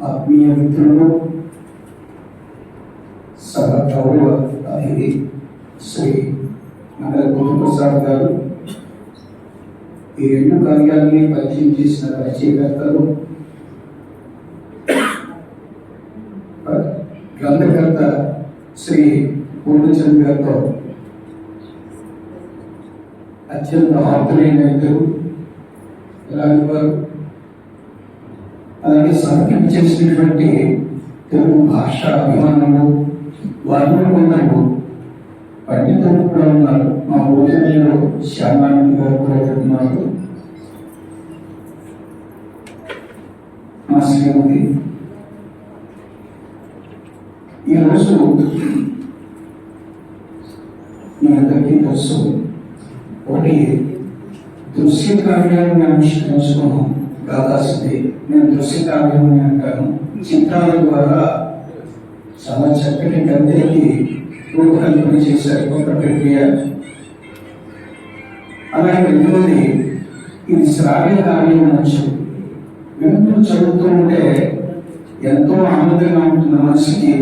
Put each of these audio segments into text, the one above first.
ఆత్మీయ మిత్రులు, సభ గౌరవ అతిథి శ్రీ నగర గురుప్రసాద్ గారు, ఈ రెండు కార్యాలని పరిచయం చేసిన పరిచయకర్తలు, గ్రంథకర్త శ్రీ పూర్ణచంద్ గారితో అత్యంత ఆప్తులైన ఇద్దరు ఇలాంటి వారు, అలాగే సంఖ్య చేసినటువంటి తెలుగు భాష అభిమానులు, వారిలో కొందరు పండితులు కూడా ఉన్నారు. మా ఊరిలో శ్యామానంద గారు కూడా ఉన్నారు, మా శ్రీమతి. ఈరోజు మీ అందరికీ తెలుసు, ఒకటి దృశ్య కావ్యాన్ని ఆవిష్కరించుకున్నాం కాదాసింది. నేను దృశ్య కావ్యాన్ని అంటాను. చిత్రాల ద్వారా చాలా చక్కటి కవితకి రూపకల్పన చేశారు ఒక ప్రక్రియ. అలాగే రెండవది, ఇది శ్రావ్య కావ్యం అనొచ్చు. వింటూ చదువుతూ ఉంటే ఎంతో ఆనందంగా ఉంటుంది మనసుకి,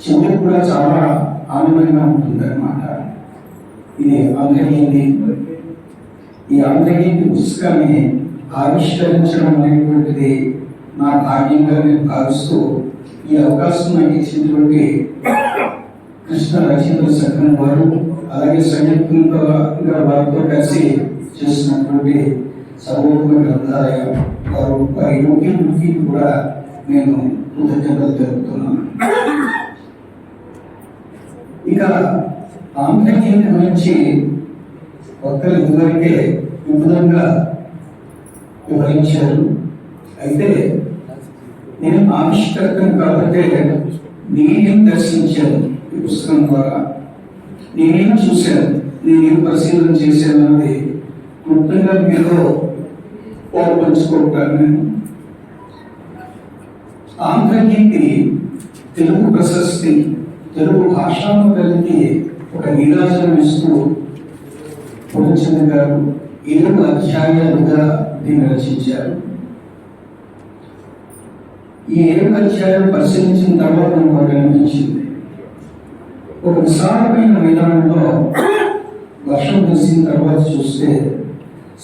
చెవులకు కూడా చాలా ఆనందంగా ఉంటుంది అన్నమాట. ఇది ఆంధ్రహిందీ. ఈ ఆంధ్రహిందీ పుస్తకాన్ని ఆవిష్కరించడం అనేటువంటిది నా భాగ్యంగా నేను భావిస్తూ, ఈ అవకాశం నాకు ఇచ్చినటువంటి కృష్ణ రచయితల సంఘం వారు, అలాగే సంయుక్తంగా వారితో కలిసి చేసినటువంటి సర్వోత్తమ గ్రంథాలయ వారు, వారి యోగ్యులకి కూడా నేను కృతజ్ఞతలు తెలుపుతున్నాను. ఇక ఆంధ్రహిందీ గురించి ఒక్కరు ఇదివరకే విపులంగా వివరించారు. అయితే నేను ఆవిష్కర్తను కాబట్టి నేనేం దర్శించాను ఈ పుస్తకం ద్వారా, నేనేం చూశాను, నేనేం పరిశీలన చేశాను అన్నది క్లుప్తంగా మీలో పంచుకుంటాను. నేను ఆంధ్రహిందీ తెలుగు ప్రశస్తి, తెలుగు భాషామందరికి ఒక నీరాజనం ఇస్తూ పూర్ణచంద్ర గారు 7 అధ్యాయాలుగా దీన్ని రచించారు. ఈ 7 అధ్యాయాలు పరిశీలించిన తర్వాత నాకు అనిపించింది, ఒక విశాలమైన మైదానంలో వర్షం కురిసిన తర్వాత చూస్తే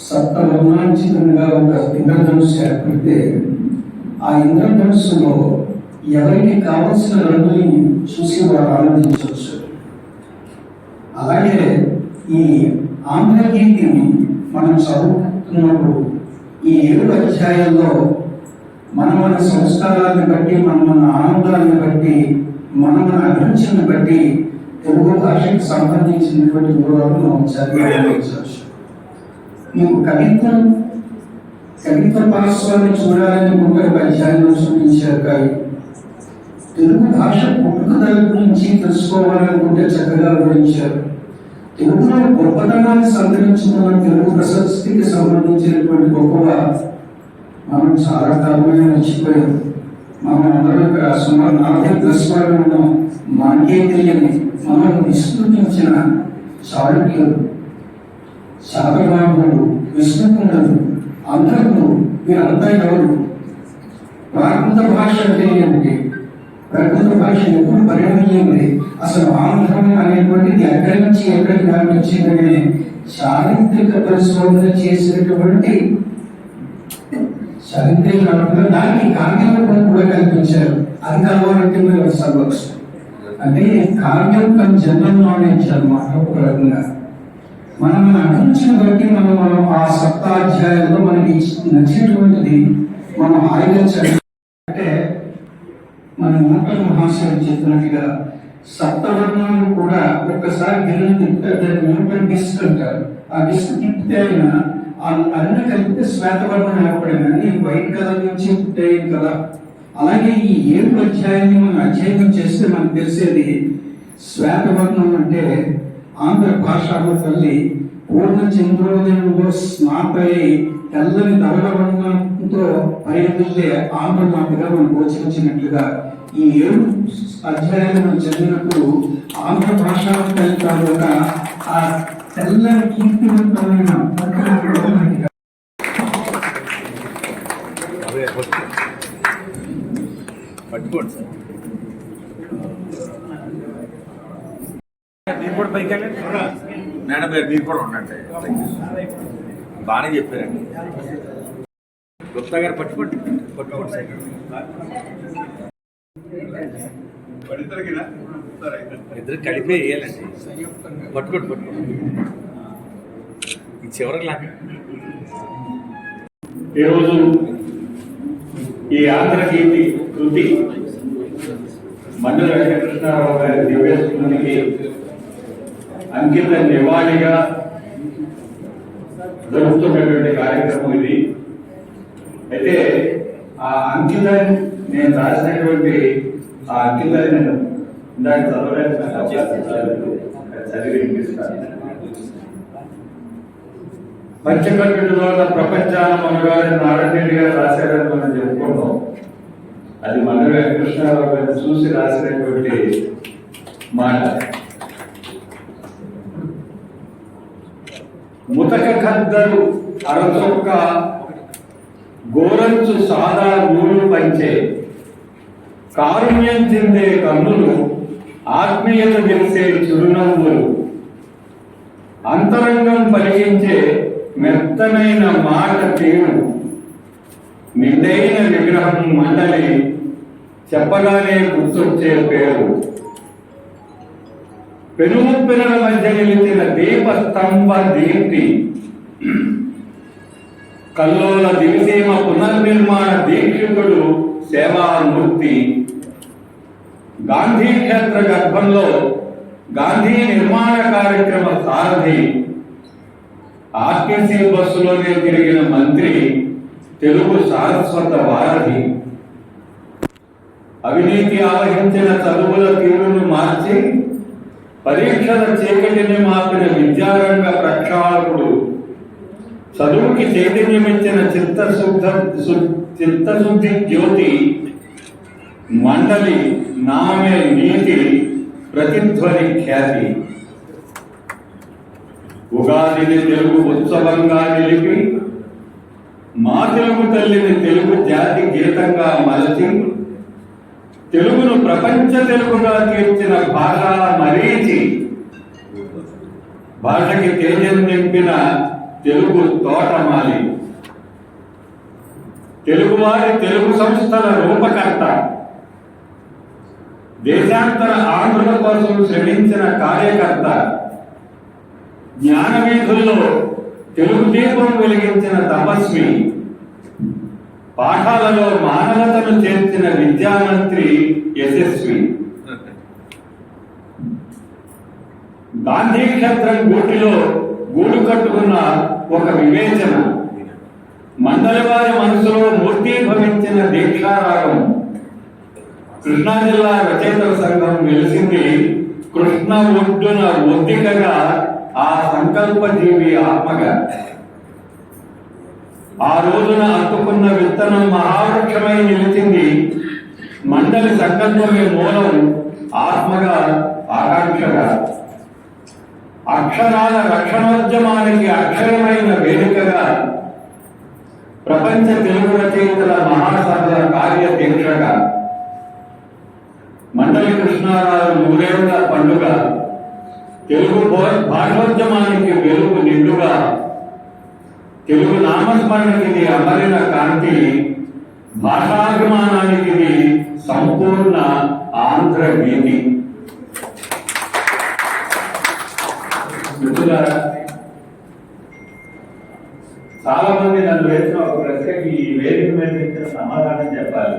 సప్తవర్ణాంచితంగా ఒక ఇంద్రధనుస్సు ఏర్పడితే, ఆ ఇంద్రధనుస్సులో ఎవరికి కావలసిన రంగుని చూసి వారు ఆనందించవచ్చు. అలాగే ఈ ఆంధ్రహిందీని మనం చదువుతున్నప్పుడు ఈ 7 అధ్యాయాల్లో మన సంస్కారాన్ని బట్టి, మన ఆనందాన్ని బట్టి, మన అభిరుచిని బట్టి తెలుగు భాషకు సంబంధించినటువంటి వివరాలను చదివించవచ్చు. మీకు కవిత్వ పాఠశాలని చూడాలని ఒక అధ్యాయంలో చూపించారు. కానీ తెలుగు భాష పుట్టుకథల గురించి తెలుసుకోవాలనుకుంటే చక్కగా వివరించారు. తెలుగులో గొప్పతనాన్ని సంతరించుకున్న తెలుగు ప్రశస్తికి సంబంధించినటువంటి గొప్పవారు మనం చాలా కాలమే మర్చిపోయాం. మనం అందరూ సుమారు 40+ వారు ఉన్నాం. మనకే తెలియని మనం విస్మృతించిన చాళుక్యులు, శాతవాహనులు, విష్ణుకుండలు, అంధకులు, వీరంతా ఎవరు? ప్రాకృత భాష అంటే ఏమిటి? ప్రకృత భాష ఎప్పుడు పరిణమించింది? అసలు ఆంధ్రం అనేటువంటిది ఎక్కడి నుంచి ఎక్కడికి వ్యాపించిందనే చారిత్రక పరిశోధన చేసినటువంటి చారిత్రక దానికి కావ్యం కూడా కల్పించారు. అది కావాలంటే మీరు చదవచ్చు. అంటే కావ్యం కానీ జనరల్ నాలెడ్జ్ అన్నమాట. ఒక రకంగా మన అభిరుచిని బట్టి మనం ఆ సప్తాధ్యాయంలో మనకి నచ్చినటువంటిది మనం హాయిగా చదివి. అంటే మన నూతన మహాశయులు చెప్పినట్టుగా సప్తవర్ణాలు కూడా ఒక్కసారి గిన్నె తిప్పితే దాన్ని న్యూటన్ డిస్క్ అంటారు. ఆ డిస్క్ తిప్పితే అయినా అన్ని కలిపితే శ్వేతవర్ణం ఏర్పడింది. అన్ని వైట్ కలర్ నుంచి పుట్టాయి కదా. అలాగే ఈ 7 అధ్యాయాన్ని మనం అధ్యయనం చేస్తే మనకు తెలిసేది, శ్వేతవర్ణం అంటే ఆంధ్ర భాషలో తల్లి పూర్ణ చంద్రోదయంలో స్నాతయి తెల్లని ధవళవర్ణంతో పరిగెత్తితే ఆంధ్ర మాటగా మనం గోచరించినట్లుగా ఈ 7 అధ్యాయాలను చదివినప్పుడు ఆంధ్ర భాషా తల్లి తాలూకా ఆ తెల్లని కీర్తివంతమైన పట్టుకోండి సార్. మీరు కూడా పైకి వెళ్ళండి మేడం గారు, మీరు కూడా ఉండండి. బాగానే చెప్పారండి. గుప్తా గారు పట్టుకోండి పట్టుకోండి సార్. ఇద్దరు కలిపే వేయాలండి. పట్టుకోండి పట్టుకోండి. ఈ చివరికి లాగా ఈరోజు ఈ ఆంధ్రగీతి కృతి మండల వెంకటకృష్ణారావు గారి దివ్యస్మృతికి అంకిత నివాళిగా జరుగుతున్నటువంటి కార్యక్రమం ఇది. అయితే ఆ అంకితాన్ని నేను రాసినటువంటి ఆ అంకితాన్ని నేను ఇందాక చదివి వినిపిస్తాను. పంచకట్టులో ప్రపంచాన్ని మనగారి నారాయణ గారు రాశారని మనం చెప్పుకున్నాం. అది మండల వెంకటకృష్ణారావు గారిని చూసి రాసినటువంటి మాట. ముతక ఖద్దరు అరచొక్క గోరంచు సాదా నూలు పంచే కారుణ్యం చెందే కన్నులు ఆత్మీయత తెలిసే చిరునవ్వులు అంతరంగం పలికించే మెత్తనైన మాట తీరు నిండైన విగ్రహం మండలి చెప్పగానే గుర్తొచ్చే పేరు పెనుముప్పినల మధ్య నిలిచిన దీప స్తంభ దీప్తి కల్లోల దివిసీమ పునర్నిర్మాణ దీక్షితుడు సేవామూర్తి గాంధీ క్షేత్ర గర్భంలో గాంధీ నిర్మాణ కార్యక్రమ సారథి ఆర్టీసీ బస్సులోనే తిరిగిన మంత్రి తెలుగు సారస్వత వారధి అవినీతి ఆవహించిన చదువుల తీరును మార్చి పరీక్షల చీకటిని మాపిన విద్యారంగ ప్రక్షాళకుడు చదువుకి చైతన్యమిచ్చిన చిత్తశుద్ధి జ్యోతి మండలి నామే నీతి ప్రతిధ్వని ఖ్యాతి ఉగాదిని తెలుగు ఉత్సవంగా నిలిపి మా తెలుగు తల్లిని తెలుగు జాతి గీతంగా మలచి తెలుగును ప్రపంచ తెలుగుగా తీర్చిన భాషా మరీచి భాషకి తేజం నింపిన తెలుగు తోటమాలి తెలుగువారి తెలుగు సంస్థల రూపకర్త దేశాంతర ఆంధ్రుల కోసం శ్రమించిన కార్యకర్త జ్ఞానవీధుల్లో తెలుగు దీపం వెలిగించిన తపస్వి పాఠాలలో మానవతను చేర్చిన విద్యామంత్రి యశస్వి గాంధీ క్షేత్రం గూటిలో గూడు కట్టుకున్న ఒక వివేచన మండలి వారి మనసులో మూర్తీభవించిన దీక్షారాగం కృష్ణా జిల్లా రచయితల సంఘం వెలిసింది కృష్ణ ఒడ్డున ఒద్దికగా ఆ సంకల్ప జీవి ఆత్మగా ఆ రోజున అత్తుకున్న విత్తనం మహావృక్షమై నిలిచింది మండలి సంకల్పమే మూలం ఆత్మగా ఆకాంక్షగా అక్షరాల రక్షణోద్యమానికి అక్షరమైన వేదికగా ప్రపంచ తెలుగు రచయితల మహాసభల కార్యదీక్షగా మండలి కృష్ణారావు 100 ఏళ్ల పండుగ తెలుగు భాషోద్యమానికి వెలుగు నిండుగా తెలుగు నామస్మరణకి అమరిన కాంతి భాషాభిమానానికి సంపూర్ణ ఆంధ్ర గీతి. చాలా మంది నన్ను వేసిన ఒక ప్రశ్నకి ఈ వేదిక మీద ఇచ్చిన సమాధానం చెప్పాలి.